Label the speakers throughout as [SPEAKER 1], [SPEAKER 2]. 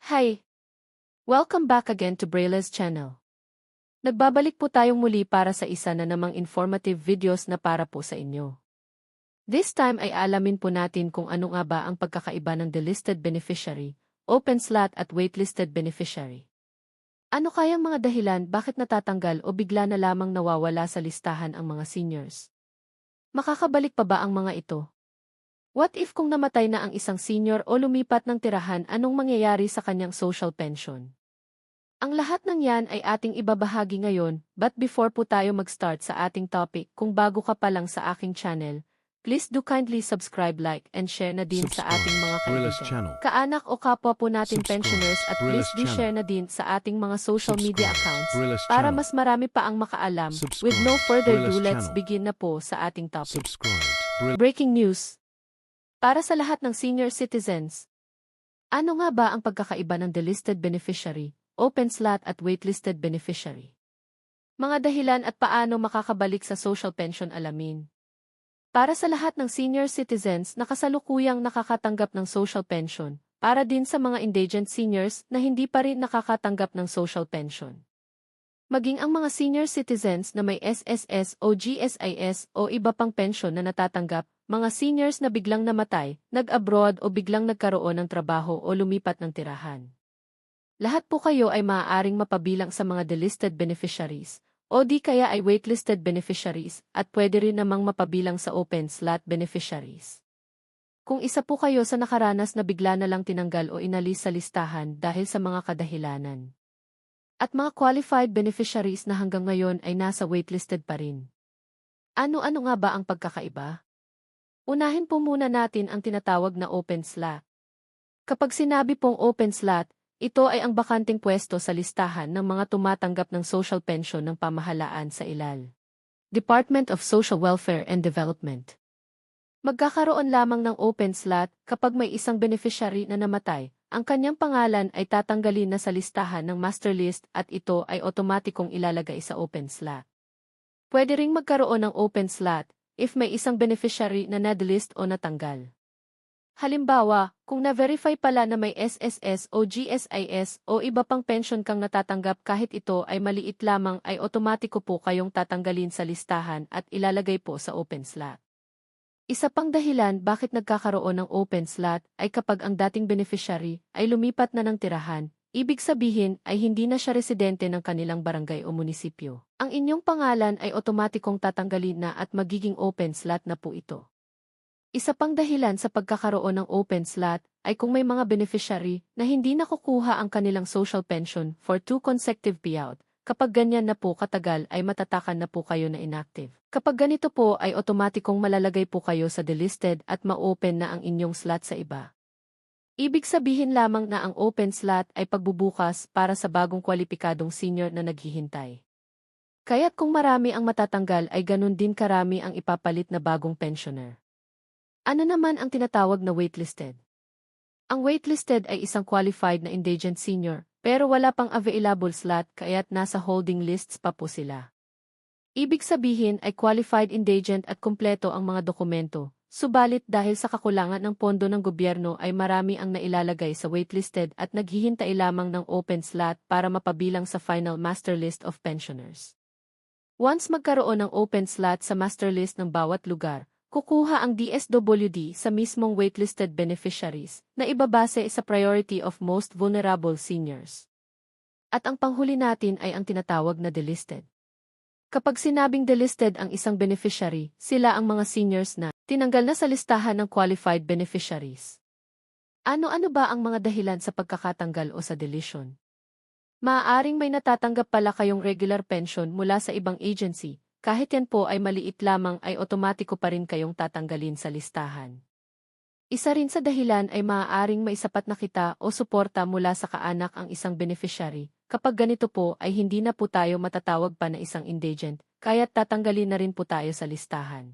[SPEAKER 1] Hi! Welcome back again to Braile's channel. Nagbabalik po tayong muli para sa isa na namang informative videos na para po sa inyo. This time ay alamin po natin kung ano nga ba ang pagkakaiba ng delisted beneficiary, open slot at waitlisted beneficiary. Ano kayang mga dahilan bakit natatanggal o bigla na lamang nawawala sa listahan ang mga seniors? Makakabalik pa ba ang mga ito? What if kung namatay na ang isang senior o lumipat ng tirahan, anong mangyayari sa kanyang social pension? Ang lahat ng yan ay ating ibabahagi ngayon, but before po tayo mag-start sa ating topic, kung bago ka pa lang sa aking channel, please do kindly subscribe, like, and share na din sa ating mga kaibigan, kaanak o kapwa po natin pensioners at please do share na din sa ating mga social media accounts para mas marami pa ang makaalam. With no further ado, let's begin na po sa ating topic. Breaking news! Para sa lahat ng senior citizens, ano nga ba ang pagkakaiba ng delisted beneficiary, open slot at waitlisted beneficiary? Mga dahilan at paano makakabalik sa social pension alamin. Para sa lahat ng senior citizens na kasalukuyang nakakatanggap ng social pension, para din sa mga indigent seniors na hindi pa rin nakakatanggap ng social pension. Maging ang mga senior citizens na may SSS o GSIS o iba pang pension na natatanggap, mga seniors na biglang namatay, nag-abroad o biglang nagkaroon ng trabaho o lumipat ng tirahan. Lahat po kayo ay maaaring mapabilang sa mga delisted beneficiaries, o di kaya ay waitlisted beneficiaries, at pwede rin namang mapabilang sa open slot beneficiaries. Kung isa po kayo sa nakaranas na bigla na lang tinanggal o inalis sa listahan dahil sa mga kadahilanan. At mga qualified beneficiaries na hanggang ngayon ay nasa waitlisted pa rin. Ano-ano nga ba ang pagkakaiba? Unahin po muna natin ang tinatawag na open slot. Kapag sinabi pong open slot, ito ay ang bakanting pwesto sa listahan ng mga tumatanggap ng social pension ng pamahalaan sa ILAL, Department of Social Welfare and Development. Magkakaroon lamang ng open slot kapag may isang beneficiary na namatay, ang kanyang pangalan ay tatanggalin na sa listahan ng master list at ito ay otomatikong ilalagay sa open slot. Pwede ring magkaroon ng open slot if may isang beneficiary na na-delist o natanggal. Halimbawa, kung na-verify pala na may SSS o GSIS o iba pang pension kang natatanggap kahit ito ay maliit lamang ay otomatiko po kayong tatanggalin sa listahan at ilalagay po sa open slot. Isa pang dahilan bakit nagkakaroon ng open slot ay kapag ang dating beneficiary ay lumipat na ng tirahan, ibig sabihin ay hindi na siya residente ng kanilang barangay o munisipyo. Ang inyong pangalan ay otomatikong tatanggalin na at magiging open slot na po ito. Isa pang dahilan sa pagkakaroon ng open slot ay kung may mga beneficiary na hindi nakukuha ang kanilang social pension for 2 consecutive payout. Kapag ganyan na po katagal ay matatakan na po kayo na inactive. Kapag ganito po ay otomatikong malalagay po kayo sa delisted at ma-open na ang inyong slot sa iba. Ibig sabihin lamang na ang open slot ay pagbubukas para sa bagong kwalipikadong senior na naghihintay. Kaya't kung marami ang matatanggal ay ganun din karami ang ipapalit na bagong pensioner. Ano naman ang tinatawag na waitlisted? Ang waitlisted ay isang qualified na indigent senior, pero wala pang available slot kaya't nasa holding lists pa po sila. Ibig sabihin ay qualified indigent at kumpleto ang mga dokumento, subalit dahil sa kakulangan ng pondo ng gobyerno ay marami ang nailalagay sa waitlisted at naghihintay lamang ng open slot para mapabilang sa final master list of pensioners. Once magkaroon ng open slot sa master list ng bawat lugar, kukuha ang DSWD sa mismong waitlisted beneficiaries na ibabase sa priority of most vulnerable seniors. At ang panghuli natin ay ang tinatawag na delisted. Kapag sinabing delisted ang isang beneficiary, sila ang mga seniors na tinanggal na sa listahan ng qualified beneficiaries. Ano-ano ba ang mga dahilan sa pagkakatanggal o sa deletion? Maaaring may natatanggap pala kayong regular pension mula sa ibang agency, kahit yan po ay maliit lamang ay otomatiko pa rin kayong tatanggalin sa listahan. Isa rin sa dahilan ay maaaring may sapat na kita o suporta mula sa kaanak ang isang beneficiary. Kapag ganito po ay hindi na po tayo matatawag pa na isang indigent, kaya't tatanggalin na rin po tayo sa listahan.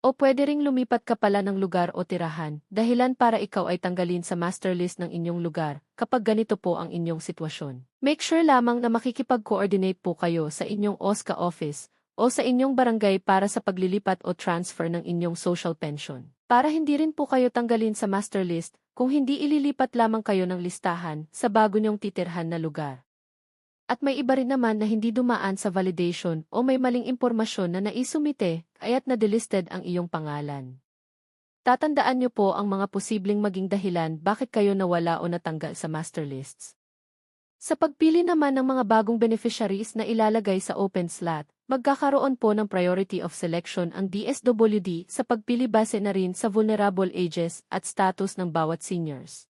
[SPEAKER 1] O pwede ring lumipat ka pala ng lugar o tirahan, dahilan para ikaw ay tanggalin sa master list ng inyong lugar, kapag ganito po ang inyong sitwasyon. Make sure lamang na makikipag-coordinate po kayo sa inyong OSCA office, o sa inyong barangay para sa paglilipat o transfer ng inyong social pension. Para hindi rin po kayo tanggalin sa master list, kung hindi ililipat lamang kayo ng listahan sa bago niyong titirhan na lugar. At may iba rin naman na hindi dumaan sa validation o may maling impormasyon na naisumite, kaya't na-delisted ang iyong pangalan. Tatandaan niyo po ang mga posibleng maging dahilan bakit kayo nawala o natanggal sa master lists. Sa pagpili naman ng mga bagong beneficiaries na ilalagay sa open slot, magkakaroon po ng priority of selection ang DSWD sa pagpili base na rin sa vulnerable ages at status ng bawat seniors.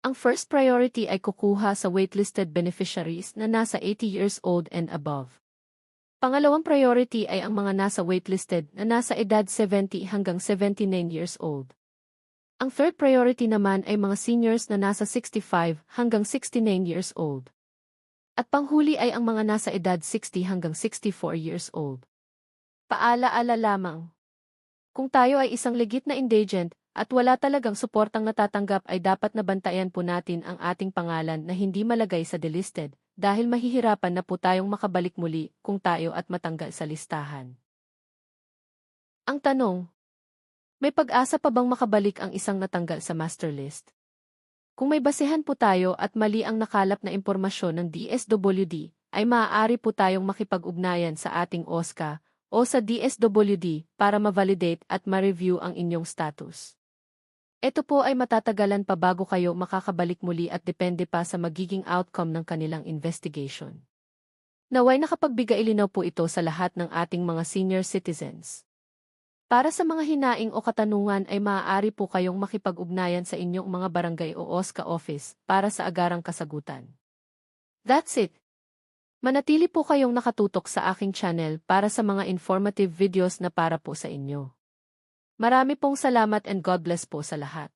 [SPEAKER 1] Ang first priority ay kukuha sa waitlisted beneficiaries na nasa 80 years old and above. Pangalawang priority ay ang mga nasa waitlisted na nasa edad 70 hanggang 79 years old. Ang third priority naman ay mga seniors na nasa 65 hanggang 69 years old. At panghuli ay ang mga nasa edad 60 hanggang 64 years old. Paala-ala lamang. Kung tayo ay isang legit na indigent, at wala talagang suportang natatanggap ay dapat nabantayan po natin ang ating pangalan na hindi malagay sa delisted dahil mahihirapan na po tayong makabalik muli kung tayo at matanggal sa listahan. Ang tanong, may pag-asa pa bang makabalik ang isang natanggal sa master list? Kung may basehan po tayo at mali ang nakalap na impormasyon ng DSWD, ay maaari po tayong makipag-ugnayan sa ating OSCA o sa DSWD para ma-validate at ma-review ang inyong status. Ito po ay matatagalan pa bago kayo makakabalik muli at depende pa sa magiging outcome ng kanilang investigation. Naway nakapagbigay linaw po ito sa lahat ng ating mga senior citizens. Para sa mga hinaing o katanungan ay maaari po kayong makipag-ugnayan sa inyong mga barangay o OSCA office para sa agarang kasagutan. That's it! Manatili po kayong nakatutok sa aking channel para sa mga informative videos na para po sa inyo. Marami pong salamat and God bless po sa lahat.